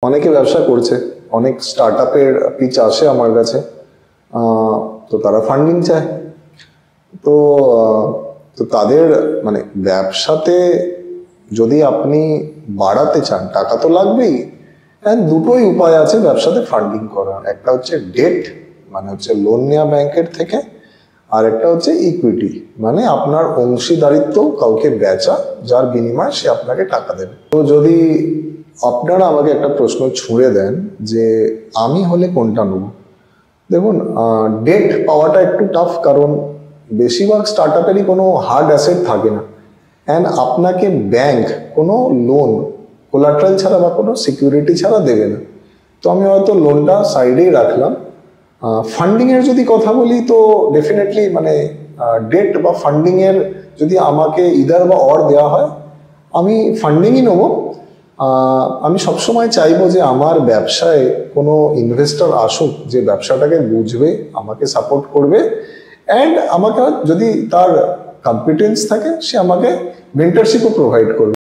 অনেকে ব্যবসা করছে, অনেক স্টার্টআপের পিচ আসে আমার কাছে, তো তারা ফান্ডিং চায়। তো তো তাদের মানে ব্যবসাতে যদি আপনি বাড়াতে চান, টাকা তো লাগবেই। হ্যাঁ, দুটোই উপায় আছে ব্যবসাতে ফান্ডিং করার। একটা হচ্ছে ডেট, মানে হচ্ছে লোন নেওয়া ব্যাংকের থেকে, আর একটা হচ্ছে ইকুইটি, মানে আপনার অংশীদারিত্ব কাউকে বেচা, যার বিনিময়ে সে আপনাকে টাকা দেবে। তো যদি আপনারা আমাকে একটা প্রশ্ন ছুঁড়ে দেন যে আমি হলে কোনটা নেব, দেখুন ডেট পাওয়াটা একটু টাফ, কারণ বেশিরভাগ স্টার্টআপেরই কোনো হার্ড অ্যাসেট থাকে না, অ্যান্ড আপনাকে ব্যাংক কোনো লোন কোলাট্রাল ছাড়া বা কোনো সিকিউরিটি ছাড়া দেবে না। তো আমি হয়তো লোনটা সাইডেই রাখলাম। ফান্ডিংয়ের যদি কথা বলি, তো ডেফিনেটলি মানে ডেট বা ফান্ডিংয়ের যদি আমাকে ইদার বা অর দেওয়া হয়, আমি ফান্ডিংই নেবো। আমি সবসময় চাইবো যে আমার ব্যবসায় কোনো ইনভেস্টর আসুক, যে ব্যবসাটাকে বুঝবে, আমাকে সাপোর্ট করবে, অ্যান্ড আমাকে যদি তার কম্পিটেন্স থাকে, সে আমাকে মেন্টরশিপও প্রোভাইড করবে।